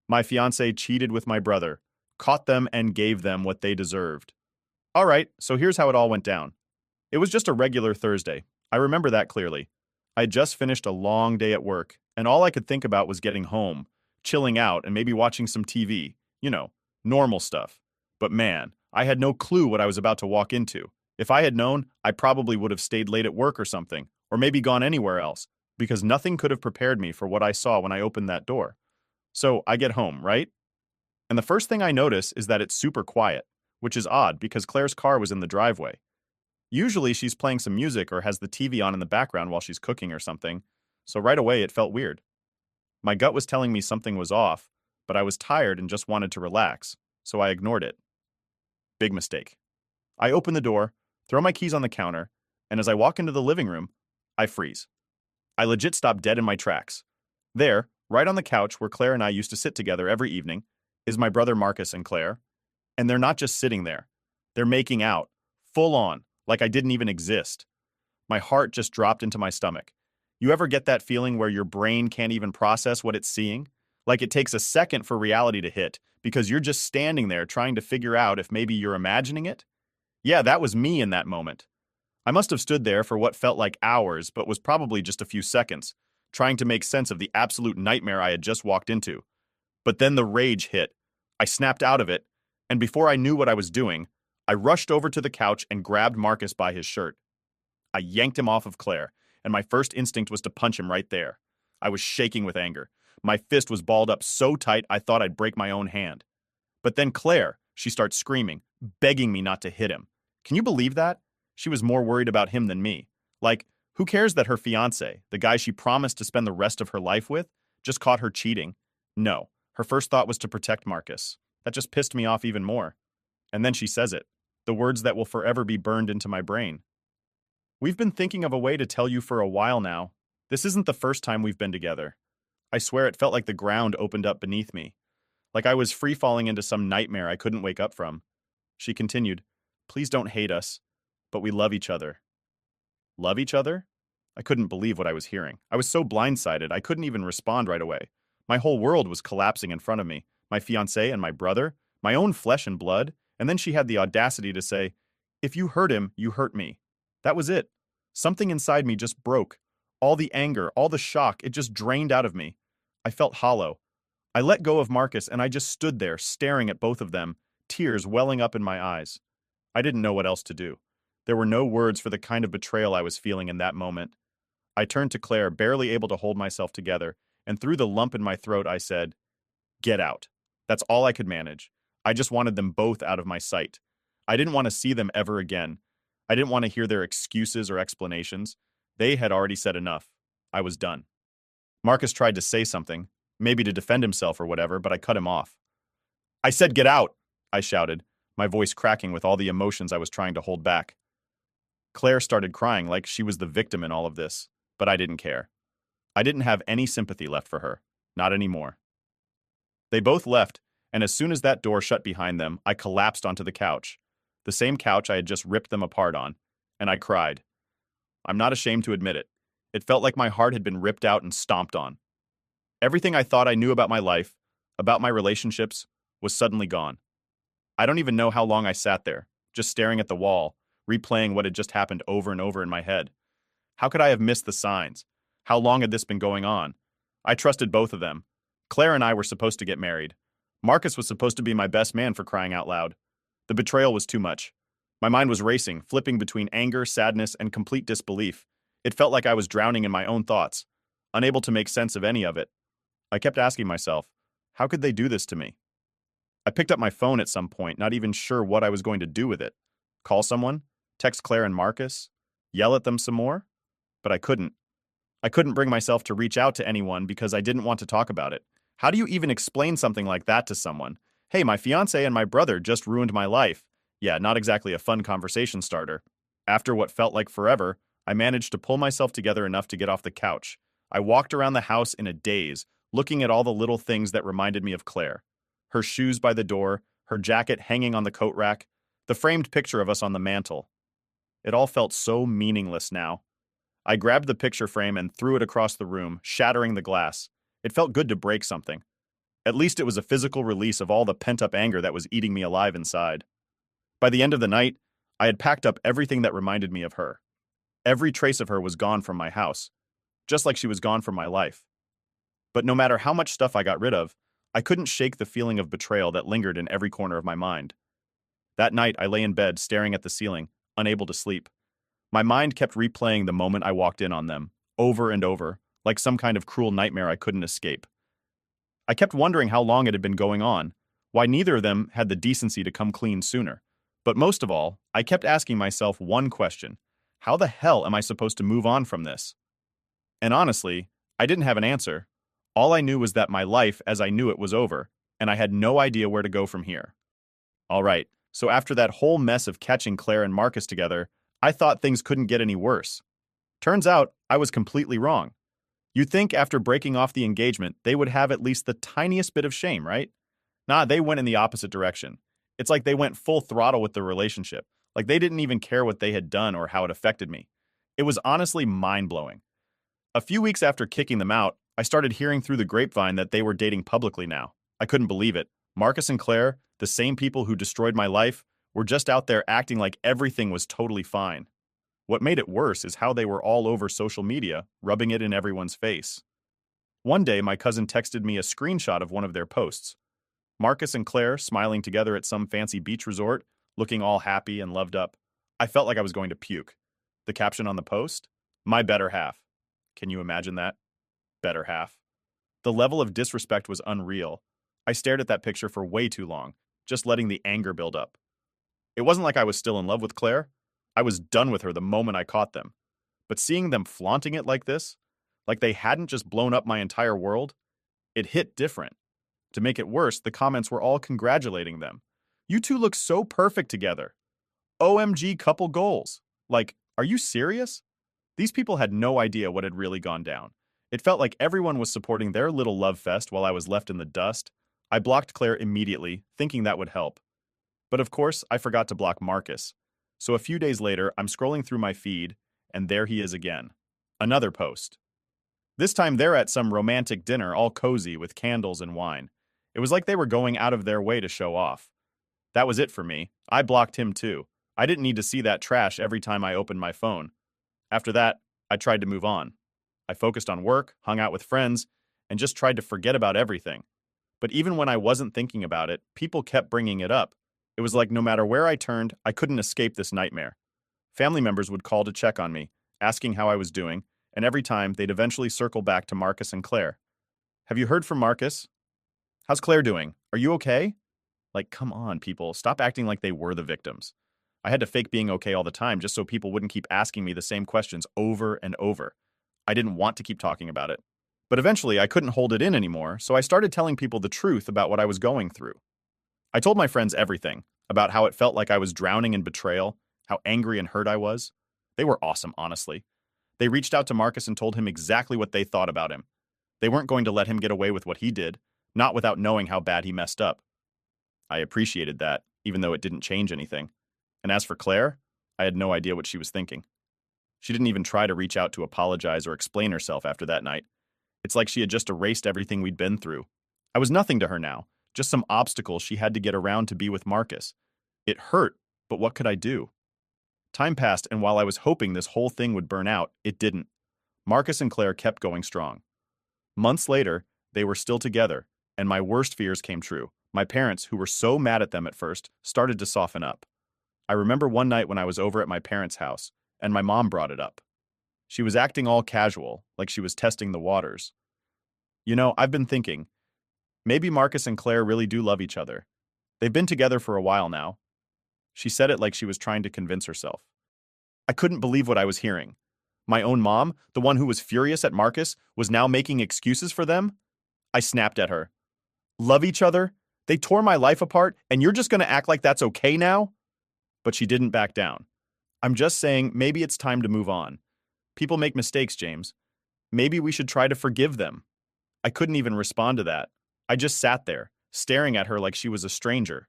My fiance cheated with my brother, caught them, and gave them what they deserved. All right, so here's how it all went down. It was just a regular Thursday. I remember that clearly. I had just finished a long day at work, and all I could think about was getting home, chilling out, and maybe watching some TV. You know, normal stuff. But man, I had no clue what I was about to walk into. If I had known, I probably would have stayed late at work or something, or maybe gone anywhere else, because nothing could have prepared me for what I saw when I opened that door. So I get home, right? And the first thing I notice is that it's super quiet, which is odd because Claire's car was in the driveway. Usually she's playing some music or has the TV on in the background while she's cooking or something, so right away it felt weird. My gut was telling me something was off, but I was tired and just wanted to relax, so I ignored it. Big mistake. I open the door, throw my keys on the counter, and as I walk into the living room, I freeze. I legit stop dead in my tracks. There, right on the couch where Claire and I used to sit together every evening, is my brother Marcus and Claire, and they're not just sitting there. They're making out, full on, like I didn't even exist. My heart just dropped into my stomach. You ever get that feeling where your brain can't even process what it's seeing? Like it takes a second for reality to hit because you're just standing there trying to figure out if maybe you're imagining it? Yeah, that was me in that moment. I must have stood there for what felt like hours, but was probably just a few seconds, trying to make sense of the absolute nightmare I had just walked into. But then the rage hit. I snapped out of it, and before I knew what I was doing, I rushed over to the couch and grabbed Marcus by his shirt. I yanked him off of Claire, and my first instinct was to punch him right there. I was shaking with anger. My fist was balled up so tight I thought I'd break my own hand. But then Claire, she starts screaming, begging me not to hit him. Can you believe that? She was more worried about him than me. Like, who cares that her fiancé, the guy she promised to spend the rest of her life with, just caught her cheating? No, her first thought was to protect Marcus. That just pissed me off even more. And then she says it, the words that will forever be burned into my brain. We've been thinking of a way to tell you for a while now. This isn't the first time we've been together. I swear it felt like the ground opened up beneath me, like I was free falling into some nightmare I couldn't wake up from. She continued, please don't hate us, but we love each other. Love each other? I couldn't believe what I was hearing. I was so blindsided, I couldn't even respond right away. My whole world was collapsing in front of me. My fiancé and my brother, my own flesh and blood, and then she had the audacity to say, if you hurt him, you hurt me. That was it. Something inside me just broke. All the anger, all the shock, it just drained out of me. I felt hollow. I let go of Marcus and I just stood there, staring at both of them, tears welling up in my eyes. I didn't know what else to do. There were no words for the kind of betrayal I was feeling in that moment. I turned to Claire, barely able to hold myself together, and through the lump in my throat, I said, get out. That's all I could manage. I just wanted them both out of my sight. I didn't want to see them ever again. I didn't want to hear their excuses or explanations. They had already said enough. I was done. Marcus tried to say something, maybe to defend himself or whatever, but I cut him off. I said get out, I shouted, my voice cracking with all the emotions I was trying to hold back. Claire started crying like she was the victim in all of this, but I didn't care. I didn't have any sympathy left for her. Not anymore. They both left, and as soon as that door shut behind them, I collapsed onto the couch, the same couch I had just ripped them apart on, and I cried. I'm not ashamed to admit it. It felt like my heart had been ripped out and stomped on. Everything I thought I knew about my life, about my relationships, was suddenly gone. I don't even know how long I sat there, just staring at the wall, replaying what had just happened over and over in my head. How could I have missed the signs? How long had this been going on? I trusted both of them. Claire and I were supposed to get married. Marcus was supposed to be my best man for crying out loud. The betrayal was too much. My mind was racing, flipping between anger, sadness, and complete disbelief. It felt like I was drowning in my own thoughts, unable to make sense of any of it. I kept asking myself, how could they do this to me? I picked up my phone at some point, not even sure what I was going to do with it. Call someone? Text Claire and Marcus? Yell at them some more? But I couldn't. I couldn't bring myself to reach out to anyone because I didn't want to talk about it. How do you even explain something like that to someone? Hey, my fiancé and my brother just ruined my life. Yeah, not exactly a fun conversation starter. After what felt like forever, I managed to pull myself together enough to get off the couch. I walked around the house in a daze, looking at all the little things that reminded me of Claire. Her shoes by the door, her jacket hanging on the coat rack, the framed picture of us on the mantel. It all felt so meaningless now. I grabbed the picture frame and threw it across the room, shattering the glass. It felt good to break something. At least it was a physical release of all the pent-up anger that was eating me alive inside. By the end of the night, I had packed up everything that reminded me of her. Every trace of her was gone from my house, just like she was gone from my life. But no matter how much stuff I got rid of, I couldn't shake the feeling of betrayal that lingered in every corner of my mind. That night, I lay in bed staring at the ceiling, unable to sleep. My mind kept replaying the moment I walked in on them, over and over, like some kind of cruel nightmare I couldn't escape. I kept wondering how long it had been going on, why neither of them had the decency to come clean sooner. But most of all, I kept asking myself one question: how the hell am I supposed to move on from this? And honestly, I didn't have an answer. All I knew was that my life as I knew it was over, and I had no idea where to go from here. All right, so after that whole mess of catching Claire and Marcus together, I thought things couldn't get any worse. Turns out, I was completely wrong. You'd think after breaking off the engagement, they would have at least the tiniest bit of shame, right? Nah, they went in the opposite direction. It's like they went full throttle with the relationship, like they didn't even care what they had done or how it affected me. It was honestly mind-blowing. A few weeks after kicking them out, I started hearing through the grapevine that they were dating publicly now. I couldn't believe it. Marcus and Claire, the same people who destroyed my life, were just out there acting like everything was totally fine. What made it worse is how they were all over social media, rubbing it in everyone's face. One day, my cousin texted me a screenshot of one of their posts. Marcus and Claire smiling together at some fancy beach resort, looking all happy and loved up. I felt like I was going to puke. The caption on the post? My better half. Can you imagine that? Better half. The level of disrespect was unreal. I stared at that picture for way too long, just letting the anger build up. It wasn't like I was still in love with Claire. I was done with her the moment I caught them. But seeing them flaunting it like this, like they hadn't just blown up my entire world, it hit different. To make it worse, the comments were all congratulating them. You two look so perfect together. OMG couple goals. Like, are you serious? These people had no idea what had really gone down. It felt like everyone was supporting their little love fest while I was left in the dust. I blocked Claire immediately, thinking that would help. But of course, I forgot to block Marcus. So a few days later, I'm scrolling through my feed, and there he is again. Another post. This time they're at some romantic dinner, all cozy with candles and wine. It was like they were going out of their way to show off. That was it for me. I blocked him too. I didn't need to see that trash every time I opened my phone. After that, I tried to move on. I focused on work, hung out with friends, and just tried to forget about everything. But even when I wasn't thinking about it, people kept bringing it up. It was like no matter where I turned, I couldn't escape this nightmare. Family members would call to check on me, asking how I was doing, and every time they'd eventually circle back to Marcus and Claire. Have you heard from Marcus? How's Claire doing? Are you okay? Like, come on, people, stop acting like they were the victims. I had to fake being okay all the time just so people wouldn't keep asking me the same questions over and over. I didn't want to keep talking about it. But eventually, I couldn't hold it in anymore, so I started telling people the truth about what I was going through. I told my friends everything, about how it felt like I was drowning in betrayal, how angry and hurt I was. They were awesome, honestly. They reached out to Marcus and told him exactly what they thought about him. They weren't going to let him get away with what he did, not without knowing how bad he messed up. I appreciated that, even though it didn't change anything. And as for Claire, I had no idea what she was thinking. She didn't even try to reach out to apologize or explain herself after that night. It's like she had just erased everything we'd been through. I was nothing to her now, just some obstacle she had to get around to be with Marcus. It hurt, but what could I do? Time passed, and while I was hoping this whole thing would burn out, it didn't. Marcus and Claire kept going strong. Months later, they were still together, and my worst fears came true. My parents, who were so mad at them at first, started to soften up. I remember one night when I was over at my parents' house, and my mom brought it up. She was acting all casual, like she was testing the waters. You know, I've been thinking, maybe Marcus and Claire really do love each other. They've been together for a while now. She said it like she was trying to convince herself. I couldn't believe what I was hearing. My own mom, the one who was furious at Marcus, was now making excuses for them? I snapped at her. Love each other? They tore my life apart, and you're just going to act like that's okay now? But she didn't back down. I'm just saying maybe it's time to move on. People make mistakes, James. Maybe we should try to forgive them. I couldn't even respond to that. I just sat there, staring at her like she was a stranger.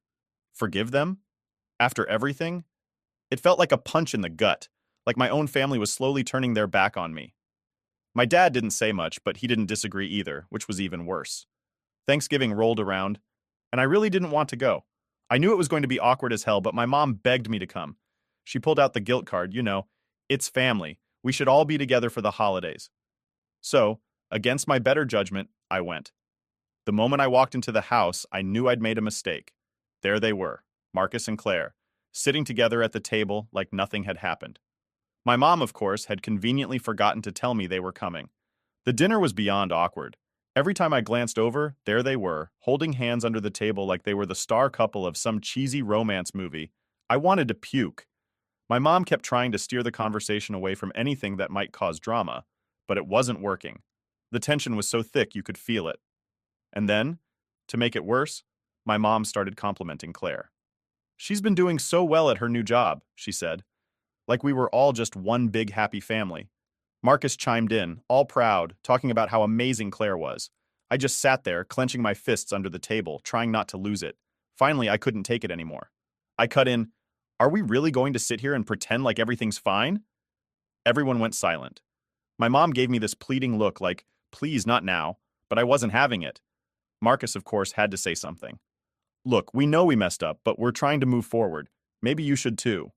Forgive them? After everything? It felt like a punch in the gut, like my own family was slowly turning their back on me. My dad didn't say much, but he didn't disagree either, which was even worse. Thanksgiving rolled around, and I really didn't want to go. I knew it was going to be awkward as hell, but my mom begged me to come. She pulled out the guilt card, it's family. We should all be together for the holidays. So, against my better judgment, I went. The moment I walked into the house, I knew I'd made a mistake. There they were, Marcus and Claire, sitting together at the table like nothing had happened. My mom, of course, had conveniently forgotten to tell me they were coming. The dinner was beyond awkward. Every time I glanced over, there they were, holding hands under the table like they were the star couple of some cheesy romance movie. I wanted to puke. My mom kept trying to steer the conversation away from anything that might cause drama, but it wasn't working. The tension was so thick you could feel it. And then, to make it worse, my mom started complimenting Claire. "She's been doing so well at her new job," she said, like we were all just one big happy family. Marcus chimed in, all proud, talking about how amazing Claire was. I just sat there, clenching my fists under the table, trying not to lose it. Finally, I couldn't take it anymore. I cut in, "Are we really going to sit here and pretend like everything's fine?" Everyone went silent. My mom gave me this pleading look like, "Please, not now," but I wasn't having it. Marcus, of course, had to say something. "Look, we know we messed up, but we're trying to move forward. Maybe you should too."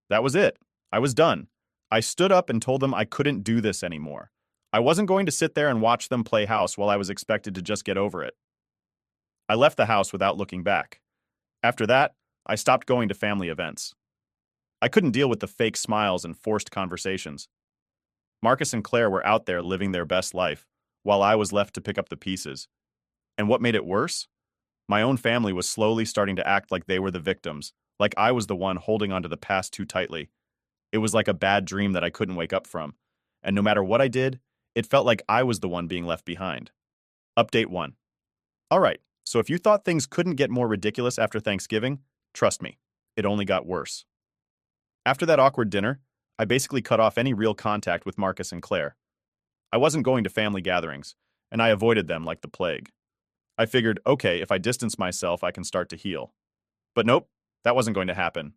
That was it. I was done. I stood up and told them I couldn't do this anymore. I wasn't going to sit there and watch them play house while I was expected to just get over it. I left the house without looking back. After that, I stopped going to family events. I couldn't deal with the fake smiles and forced conversations. Marcus and Claire were out there living their best life, while I was left to pick up the pieces. And what made it worse? My own family was slowly starting to act like they were the victims, like I was the one holding onto the past too tightly. It was like a bad dream that I couldn't wake up from, and no matter what I did, it felt like I was the one being left behind. Update 1. Alright, so if you thought things couldn't get more ridiculous after Thanksgiving, trust me, it only got worse. After that awkward dinner, I basically cut off any real contact with Marcus and Claire. I wasn't going to family gatherings, and I avoided them like the plague. I figured, okay, if I distance myself, I can start to heal. But nope, that wasn't going to happen.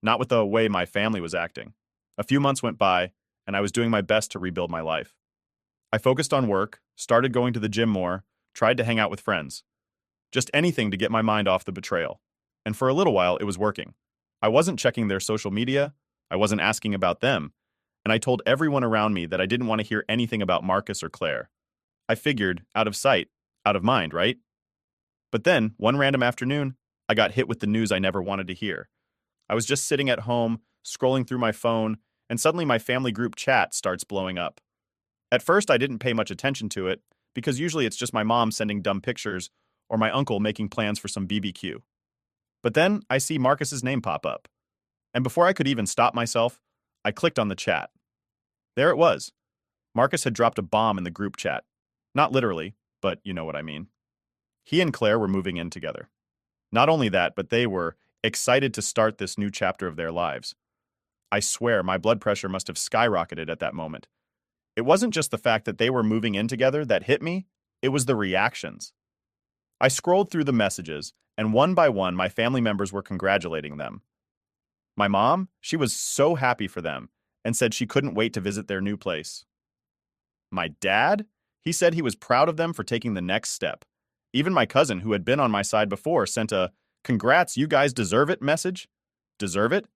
Not with the way my family was acting. A few months went by, and I was doing my best to rebuild my life. I focused on work, started going to the gym more, tried to hang out with friends. Just anything to get my mind off the betrayal. And for a little while, it was working. I wasn't checking their social media, I wasn't asking about them, and I told everyone around me that I didn't want to hear anything about Marcus or Claire. I figured, out of sight, out of mind, right? But then, one random afternoon, I got hit with the news I never wanted to hear. I was just sitting at home, scrolling through my phone, and suddenly my family group chat starts blowing up. At first, I didn't pay much attention to it, because usually it's just my mom sending dumb pictures or my uncle making plans for some BBQ. But then I see Marcus's name pop up. And before I could even stop myself, I clicked on the chat. There it was. Marcus had dropped a bomb in the group chat. Not literally, but you know what I mean. He and Claire were moving in together. Not only that, but they were excited to start this new chapter of their lives. I swear my blood pressure must have skyrocketed at that moment. It wasn't just the fact that they were moving in together that hit me, it was the reactions. I scrolled through the messages, and one by one my family members were congratulating them. My mom, she was so happy for them and said she couldn't wait to visit their new place. My dad, he said he was proud of them for taking the next step. Even my cousin, who had been on my side before, sent a "Congrats, you guys deserve it" message. Deserve it?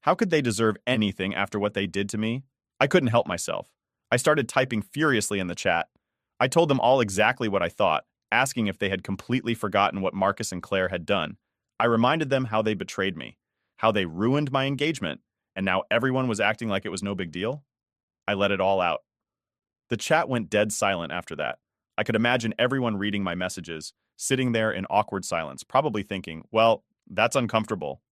How could they deserve anything after what they did to me? I couldn't help myself. I started typing furiously in the chat. I told them all exactly what I thought, asking if they had completely forgotten what Marcus and Claire had done. I reminded them how they betrayed me, how they ruined my engagement, and now everyone was acting like it was no big deal. I let it all out. The chat went dead silent after that. I could imagine everyone reading my messages, sitting there in awkward silence, probably thinking, well, that's uncomfortable.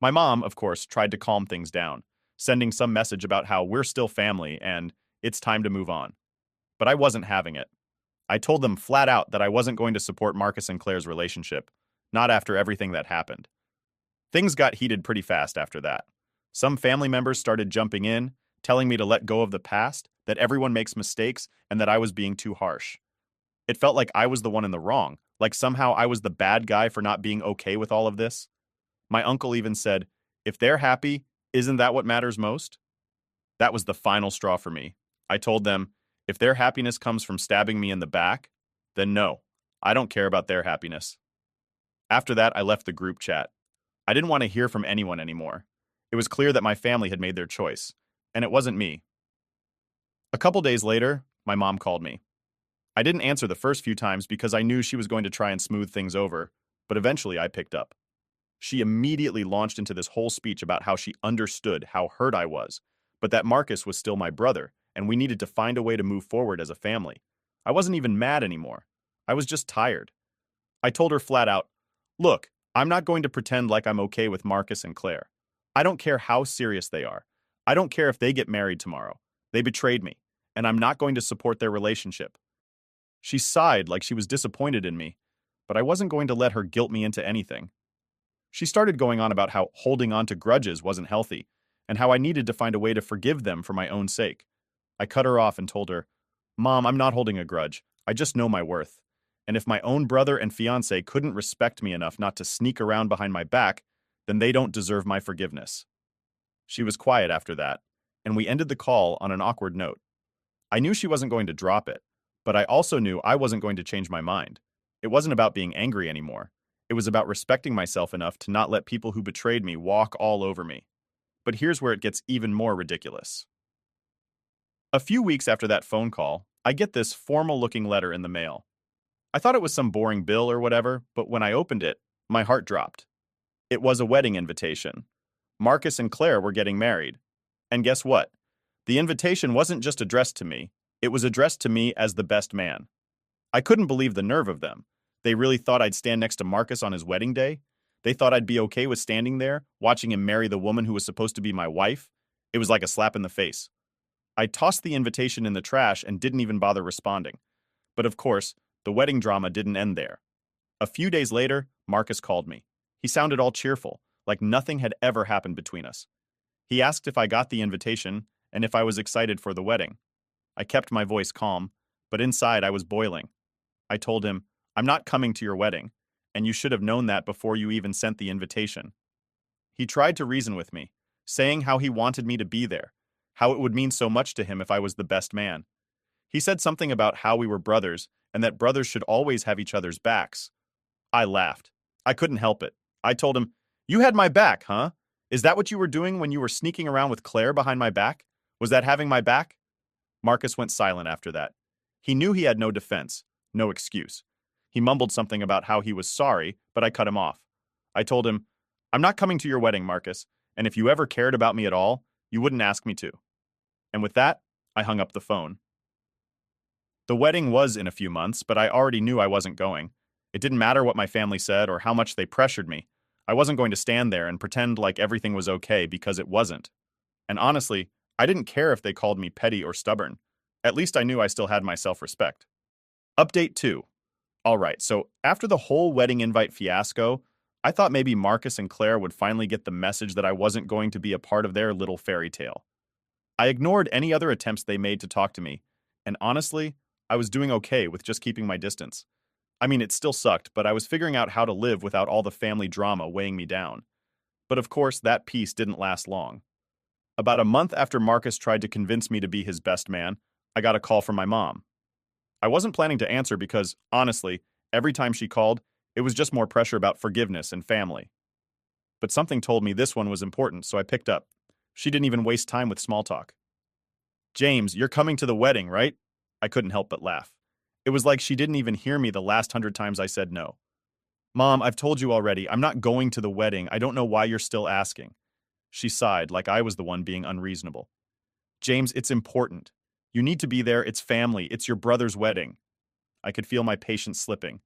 My mom, of course, tried to calm things down, sending some message about how we're still family and it's time to move on. But I wasn't having it. I told them flat out that I wasn't going to support Marcus and Claire's relationship, not after everything that happened. Things got heated pretty fast after that. Some family members started jumping in, telling me to let go of the past, that everyone makes mistakes, and that I was being too harsh. It felt like I was the one in the wrong, like somehow I was the bad guy for not being okay with all of this. My uncle even said, "If they're happy, isn't that what matters most?" That was the final straw for me. I told them, if their happiness comes from stabbing me in the back, then no, I don't care about their happiness. After that, I left the group chat. I didn't want to hear from anyone anymore. It was clear that my family had made their choice, and it wasn't me. A couple days later, my mom called me. I didn't answer the first few times because I knew she was going to try and smooth things over, but eventually I picked up. She immediately launched into this whole speech about how she understood how hurt I was, but that Marcus was still my brother, and we needed to find a way to move forward as a family. I wasn't even mad anymore. I was just tired. I told her flat out, "Look, I'm not going to pretend like I'm okay with Marcus and Claire. I don't care how serious they are. I don't care if they get married tomorrow. They betrayed me, and I'm not going to support their relationship." She sighed like she was disappointed in me, but I wasn't going to let her guilt me into anything. She started going on about how holding on to grudges wasn't healthy, and how I needed to find a way to forgive them for my own sake. I cut her off and told her, "Mom, I'm not holding a grudge. I just know my worth. And if my own brother and fiancé couldn't respect me enough not to sneak around behind my back, then they don't deserve my forgiveness." She was quiet after that, and we ended the call on an awkward note. I knew she wasn't going to drop it, but I also knew I wasn't going to change my mind. It wasn't about being angry anymore. It was about respecting myself enough to not let people who betrayed me walk all over me. But here's where it gets even more ridiculous. A few weeks after that phone call, I get this formal-looking letter in the mail. I thought it was some boring bill or whatever, but when I opened it, my heart dropped. It was a wedding invitation. Marcus and Claire were getting married. And guess what? The invitation wasn't just addressed to me, it was addressed to me as the best man. I couldn't believe the nerve of them. They really thought I'd stand next to Marcus on his wedding day? They thought I'd be okay with standing there, watching him marry the woman who was supposed to be my wife? It was like a slap in the face. I tossed the invitation in the trash and didn't even bother responding. But of course, the wedding drama didn't end there. A few days later, Marcus called me. He sounded all cheerful, like nothing had ever happened between us. He asked if I got the invitation and if I was excited for the wedding. I kept my voice calm, but inside I was boiling. I told him, "I'm not coming to your wedding, and you should have known that before you even sent the invitation." He tried to reason with me, saying how he wanted me to be there, how it would mean so much to him if I was the best man. He said something about how we were brothers and that brothers should always have each other's backs. I laughed. I couldn't help it. I told him, "You had my back, huh? Is that what you were doing when you were sneaking around with Claire behind my back? Was that having my back?" Marcus went silent after that. He knew he had no defense, no excuse. He mumbled something about how he was sorry, but I cut him off. I told him, "I'm not coming to your wedding, Marcus, and if you ever cared about me at all, you wouldn't ask me to." And with that, I hung up the phone. The wedding was in a few months, but I already knew I wasn't going. It didn't matter what my family said or how much they pressured me. I wasn't going to stand there and pretend like everything was okay because it wasn't. And honestly, I didn't care if they called me petty or stubborn. At least I knew I still had my self-respect. Update 2. Alright, so after the whole wedding invite fiasco, I thought maybe Marcus and Claire would finally get the message that I wasn't going to be a part of their little fairy tale. I ignored any other attempts they made to talk to me, and honestly, I was doing okay with just keeping my distance. I mean, it still sucked, but I was figuring out how to live without all the family drama weighing me down. But of course, that peace didn't last long. About a month after Marcus tried to convince me to be his best man, I got a call from my mom. I wasn't planning to answer because, honestly, every time she called, it was just more pressure about forgiveness and family. But something told me this one was important, so I picked up. She didn't even waste time with small talk. "James, you're coming to the wedding, right?" I couldn't help but laugh. It was like she didn't even hear me the last 100 times I said no. "Mom, I've told you already, I'm not going to the wedding. I don't know why you're still asking." She sighed like I was the one being unreasonable. "James, it's important. You need to be there. It's family. It's your brother's wedding." I could feel my patience slipping.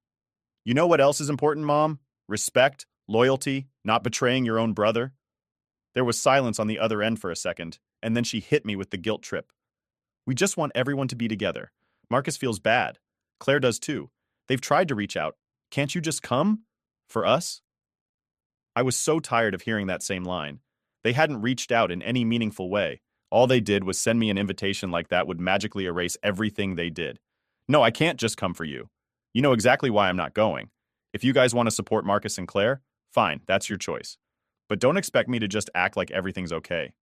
"You know what else is important, Mom? Respect, loyalty, not betraying your own brother." There was silence on the other end for a second, and then she hit me with the guilt trip. "We just want everyone to be together. Marcus feels bad. Claire does too. They've tried to reach out. Can't you just come? For us?" I was so tired of hearing that same line. They hadn't reached out in any meaningful way. All they did was send me an invitation like that would magically erase everything they did. "No, I can't just come for you. You know exactly why I'm not going. If you guys want to support Marcus and Claire, fine, that's your choice. But don't expect me to just act like everything's okay."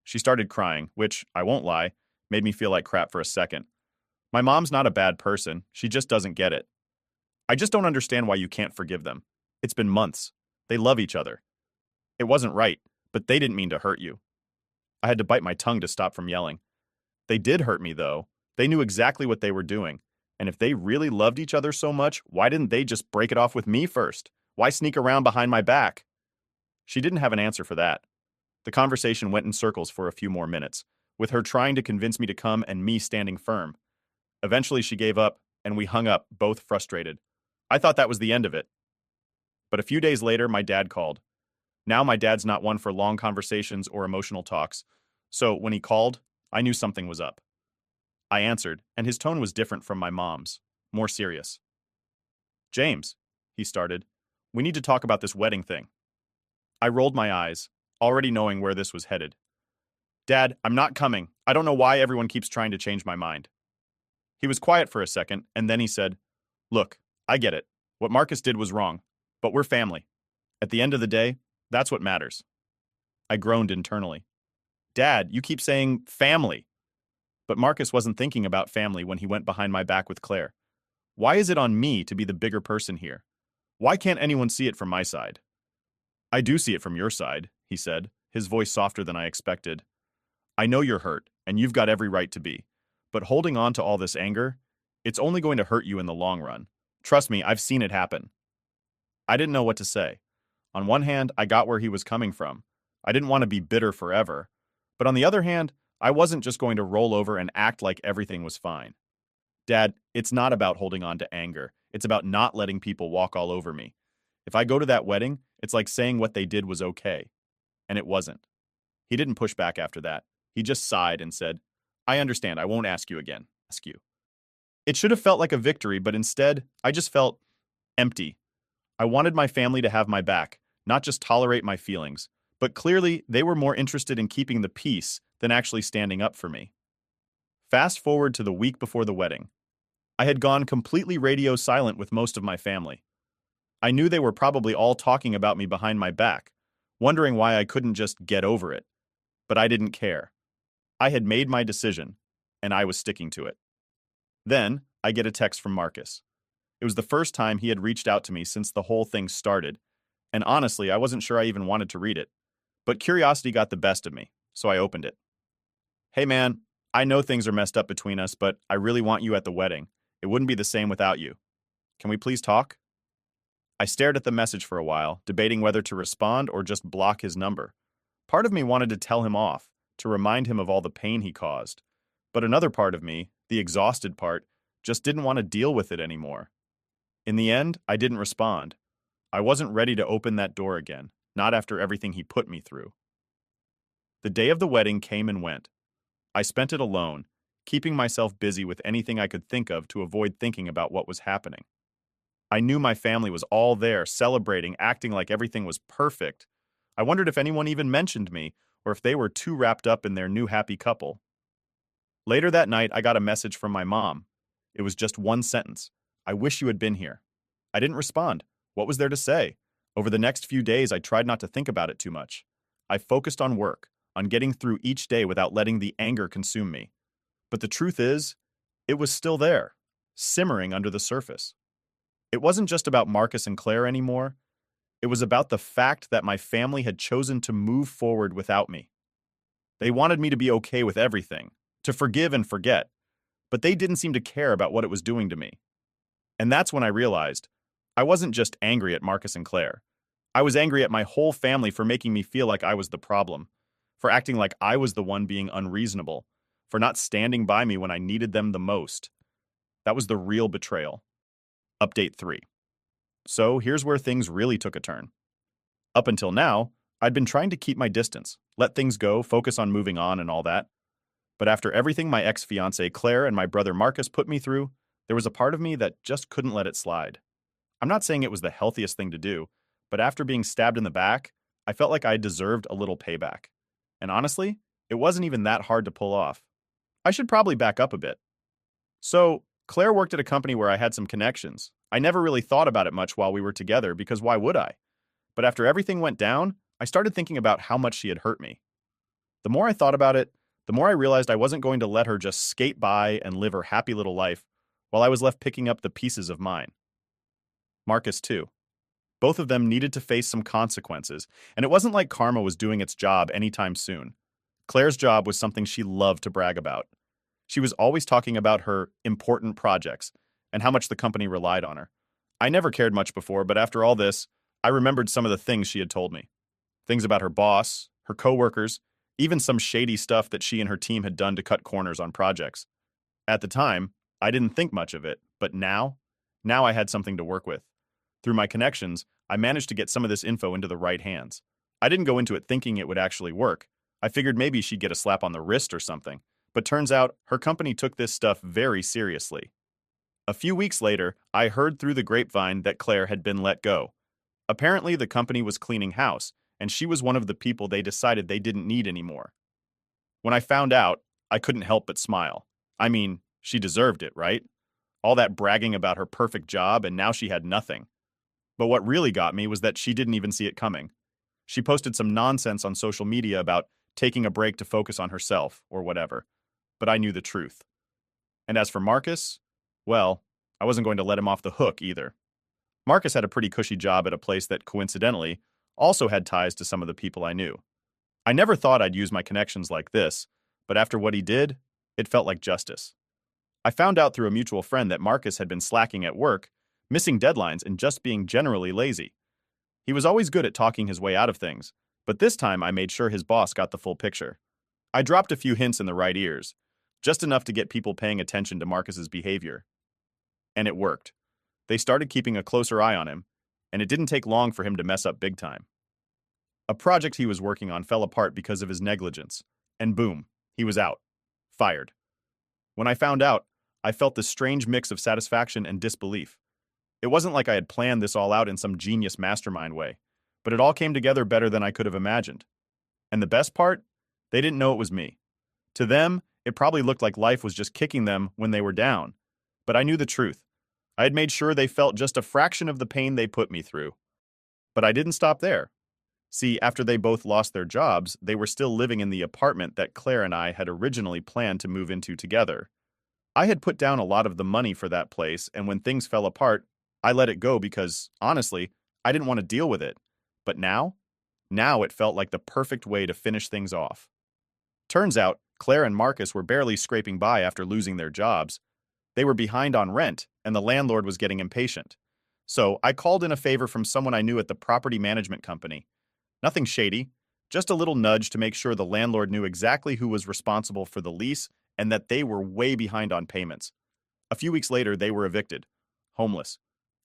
She started crying, which, I won't lie, made me feel like crap for a second. My mom's not a bad person, she just doesn't get it. I just don't understand why you can't forgive them. It's been months. They love each other. It wasn't right, but they didn't mean to hurt you. I had to bite my tongue to stop from yelling. They did hurt me, though. They knew exactly what they were doing. And if they really loved each other so much, why didn't they just break it off with me first? Why sneak around behind my back? She didn't have an answer for that. The conversation went in circles for a few more minutes, with her trying to convince me to come and me standing firm. Eventually, she gave up, and we hung up, both frustrated. I thought that was the end of it. But a few days later, my dad called. Now my dad's not one for long conversations or emotional talks, so when he called, I knew something was up. I answered, and his tone was different from my mom's, more serious. "James," he started, "we need to talk about this wedding thing." I rolled my eyes, already knowing where this was headed. "Dad, I'm not coming. I don't know why everyone keeps trying to change my mind." He was quiet for a second, and then he said, "Look, I get it. What Marcus did was wrong, but we're family. At the end of the day, that's what matters." I groaned internally. "Dad, you keep saying family." But Marcus wasn't thinking about family when he went behind my back with Claire. Why is it on me to be the bigger person here? Why can't anyone see it from my side? "I do see it from your side," he said, his voice softer than I expected. "I know you're hurt, and you've got every right to be. But holding on to all this anger, it's only going to hurt you in the long run. Trust me, I've seen it happen." I didn't know what to say. On one hand, I got where he was coming from. I didn't want to be bitter forever. But on the other hand, I wasn't just going to roll over and act like everything was fine. "Dad, it's not about holding on to anger. It's about not letting people walk all over me. If I go to that wedding, it's like saying what they did was okay. And it wasn't." He didn't push back after that. He just sighed and said, "I understand. I won't ask you again. Ask you." It should have felt like a victory, but instead, I just felt empty. I wanted my family to have my back, not just tolerate my feelings. But clearly, they were more interested in keeping the peace than actually standing up for me. Fast forward to the week before the wedding. I had gone completely radio silent with most of my family. I knew they were probably all talking about me behind my back, wondering why I couldn't just get over it. But I didn't care. I had made my decision, and I was sticking to it. Then, I get a text from Marcus. It was the first time he had reached out to me since the whole thing started, and honestly, I wasn't sure I even wanted to read it. But curiosity got the best of me, so I opened it. "Hey man, I know things are messed up between us, but I really want you at the wedding. It wouldn't be the same without you. Can we please talk?" I stared at the message for a while, debating whether to respond or just block his number. Part of me wanted to tell him off, to remind him of all the pain he caused. But another part of me, the exhausted part, just didn't want to deal with it anymore. In the end, I didn't respond. I wasn't ready to open that door again, not after everything he put me through. The day of the wedding came and went. I spent it alone, keeping myself busy with anything I could think of to avoid thinking about what was happening. I knew my family was all there, celebrating, acting like everything was perfect. I wondered if anyone even mentioned me, or if they were too wrapped up in their new happy couple. Later that night, I got a message from my mom. It was just one sentence. "I wish you had been here." I didn't respond. What was there to say? Over the next few days, I tried not to think about it too much. I focused on work, on getting through each day without letting the anger consume me. But the truth is, it was still there, simmering under the surface. It wasn't just about Marcus and Claire anymore. It was about the fact that my family had chosen to move forward without me. They wanted me to be okay with everything, to forgive and forget, but they didn't seem to care about what it was doing to me. And that's when I realized I wasn't just angry at Marcus and Claire. I was angry at my whole family for making me feel like I was the problem, for acting like I was the one being unreasonable, for not standing by me when I needed them the most. That was the real betrayal. Update 3. So here's where things really took a turn. Up until now, I'd been trying to keep my distance, let things go, focus on moving on and all that. But after everything my ex-fiancée Claire and my brother Marcus put me through, there was a part of me that just couldn't let it slide. I'm not saying it was the healthiest thing to do, but after being stabbed in the back, I felt like I deserved a little payback. And honestly, it wasn't even that hard to pull off. I should probably back up a bit. So, Claire worked at a company where I had some connections. I never really thought about it much while we were together because why would I? But after everything went down, I started thinking about how much she had hurt me. The more I thought about it, the more I realized I wasn't going to let her just skate by and live her happy little life while I was left picking up the pieces of mine. Marcus too. Both of them needed to face some consequences, and it wasn't like karma was doing its job anytime soon. Claire's job was something she loved to brag about. She was always talking about her important projects and how much the company relied on her. I never cared much before, but after all this, I remembered some of the things she had told me. Things about her boss, her coworkers, even some shady stuff that she and her team had done to cut corners on projects. At the time, I didn't think much of it, but now I had something to work with. Through my connections, I managed to get some of this info into the right hands. I didn't go into it thinking it would actually work. I figured maybe she'd get a slap on the wrist or something, but turns out her company took this stuff very seriously. A few weeks later, I heard through the grapevine that Claire had been let go. Apparently, the company was cleaning house, and she was one of the people they decided they didn't need anymore. When I found out, I couldn't help but smile. I mean, she deserved it, right? All that bragging about her perfect job, and now she had nothing. But what really got me was that she didn't even see it coming. She posted some nonsense on social media about taking a break to focus on herself, or whatever. But I knew the truth. And as for Marcus, well, I wasn't going to let him off the hook either. Marcus had a pretty cushy job at a place that, coincidentally, also had ties to some of the people I knew. I never thought I'd use my connections like this, but after what he did, it felt like justice. I found out through a mutual friend that Marcus had been slacking at work, missing deadlines, and just being generally lazy. He was always good at talking his way out of things, but this time I made sure his boss got the full picture. I dropped a few hints in the right ears, just enough to get people paying attention to Marcus's behavior. And it worked. They started keeping a closer eye on him, and it didn't take long for him to mess up big time. A project he was working on fell apart because of his negligence, and boom, he was out. Fired. When I found out, I felt this strange mix of satisfaction and disbelief. It wasn't like I had planned this all out in some genius mastermind way, but it all came together better than I could have imagined. And the best part? They didn't know it was me. To them, it probably looked like life was just kicking them when they were down. But I knew the truth. I had made sure they felt just a fraction of the pain they put me through. But I didn't stop there. See, after they both lost their jobs, they were still living in the apartment that Claire and I had originally planned to move into together. I had put down a lot of the money for that place, and when things fell apart, I let it go because, honestly, I didn't want to deal with it. But now it felt like the perfect way to finish things off. Turns out, Claire and Marcus were barely scraping by after losing their jobs. They were behind on rent, and the landlord was getting impatient. So I called in a favor from someone I knew at the property management company. Nothing shady, just a little nudge to make sure the landlord knew exactly who was responsible for the lease and that they were way behind on payments. A few weeks later, they were evicted. Homeless.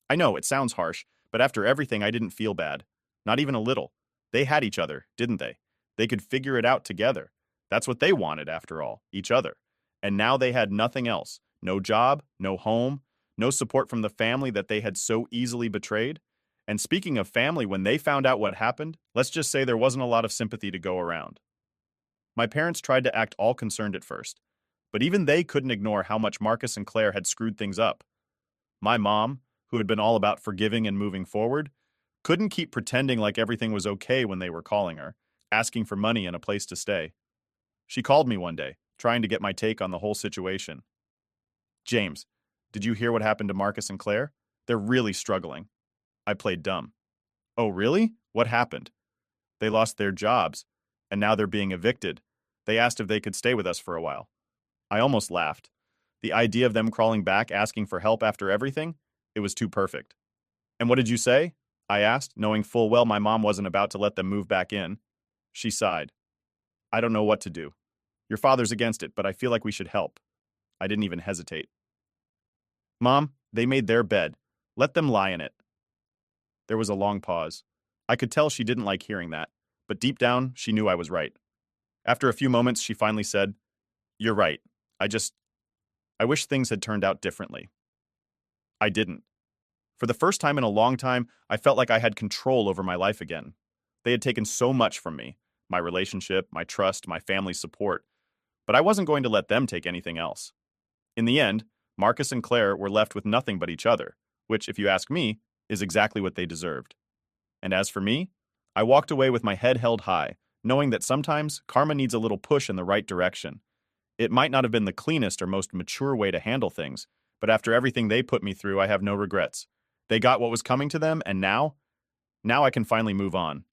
I know, it sounds harsh, but after everything, I didn't feel bad. Not even a little. They had each other, didn't they? They could figure it out together. That's what they wanted, after all, each other. And now they had nothing else. No job, no home, no support from the family that they had so easily betrayed. And speaking of family, when they found out what happened, let's just say there wasn't a lot of sympathy to go around. My parents tried to act all concerned at first, but even they couldn't ignore how much Marcus and Claire had screwed things up. My mom, who had been all about forgiving and moving forward, couldn't keep pretending like everything was okay when they were calling her, asking for money and a place to stay. She called me one day, trying to get my take on the whole situation. "James, did you hear what happened to Marcus and Claire? They're really struggling." I played dumb. "Oh, really? What happened?" "They lost their jobs, and now they're being evicted. They asked if they could stay with us for a while." I almost laughed. The idea of them crawling back asking for help after everything, it was too perfect. "And what did you say?" I asked, knowing full well my mom wasn't about to let them move back in. She sighed. "I don't know what to do. Your father's against it, but I feel like we should help." I didn't even hesitate. "Mom, they made their bed. Let them lie in it." There was a long pause. I could tell she didn't like hearing that, but deep down, she knew I was right. After a few moments, she finally said, "You're right. I wish things had turned out differently." I didn't. For the first time in a long time, I felt like I had control over my life again. They had taken so much from me, my relationship, my trust, my family's support, but I wasn't going to let them take anything else. In the end, Marcus and Claire were left with nothing but each other, which, if you ask me, is exactly what they deserved. And as for me, I walked away with my head held high, knowing that sometimes karma needs a little push in the right direction. It might not have been the cleanest or most mature way to handle things, but after everything they put me through, I have no regrets. They got what was coming to them, and now I can finally move on.